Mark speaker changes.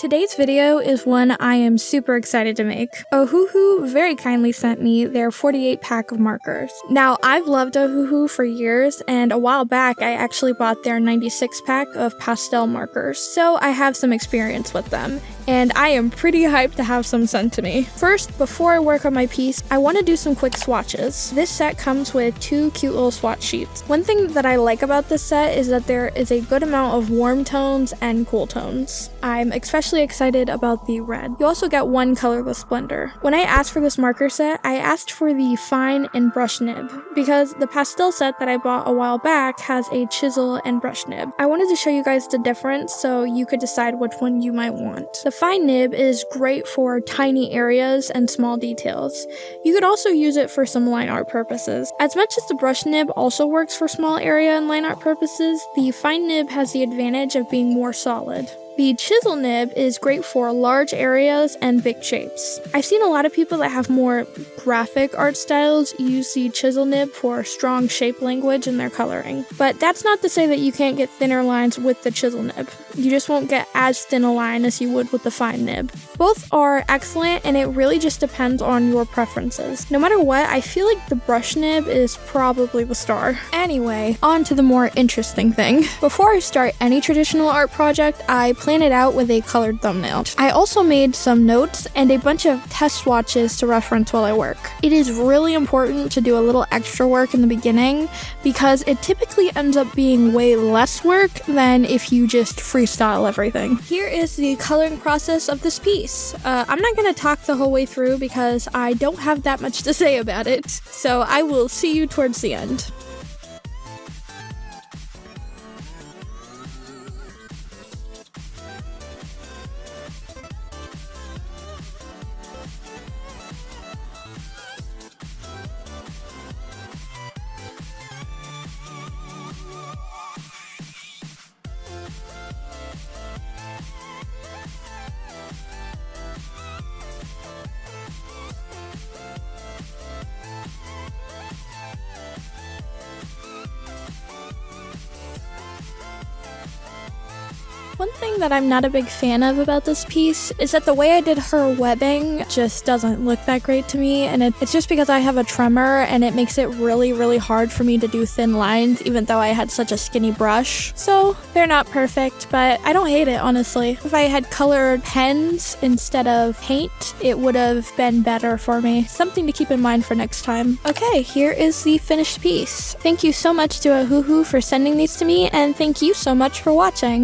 Speaker 1: Today's video is one I am super excited to make. Ohuhu very kindly sent me their 48 pack of markers. Now, I've loved Ohuhu for years, and a while back I actually bought their 96 pack of pastel markers, so I have some experience with them, and I am pretty hyped to have some sent to me. First, before I work on my piece, I want to do some quick swatches. This set comes with 2 cute little swatch sheets. One thing that I like about this set is that there is a good amount of warm tones and cool tones. I'm especially excited about the red. You also get 1 colorless blender. When I asked for this marker set, I asked for the fine and brush nib, because the pastel set that I bought a while back has a chisel and brush nib. I wanted to show you guys the difference so you could decide which one you might want. The fine nib is great for tiny areas and small details. You could also use it for some line art purposes. As much as the brush nib also works for small area and line art purposes, the fine nib has the advantage of being more solid. The chisel nib is great for large areas and big shapes. I've seen a lot of people that have more graphic art styles use the chisel nib for strong shape language in their coloring. But that's not to say that you can't get thinner lines with the chisel nib. You just won't get as thin a line as you would with the fine nib. Both are excellent, and it really just depends on your preferences. No matter what, I feel like the brush nib is probably the star. Anyway, on to the more interesting thing. Before I start any traditional art project, I plan it out with a colored thumbnail. I also made some notes and a bunch of test swatches to reference while I work. It is really important to do a little extra work in the beginning because it typically ends up being way less work than if you just freestyle everything. Here is the coloring process of this piece. I'm not going to talk the whole way through because I don't have that much to say about it, so I will see you towards the end. One thing that I'm not a big fan of about this piece is that the way I did her webbing just doesn't look that great to me, and it's just because I have a tremor and it makes it really hard for me to do thin lines even though I had such a skinny brush. So they're not perfect, but I don't hate it, honestly. If I had colored pens instead of paint, it would have been better for me. Something to keep in mind for next time. Okay, here is the finished piece. Thank you so much to Ohuhu for sending these to me, and thank you so much for watching.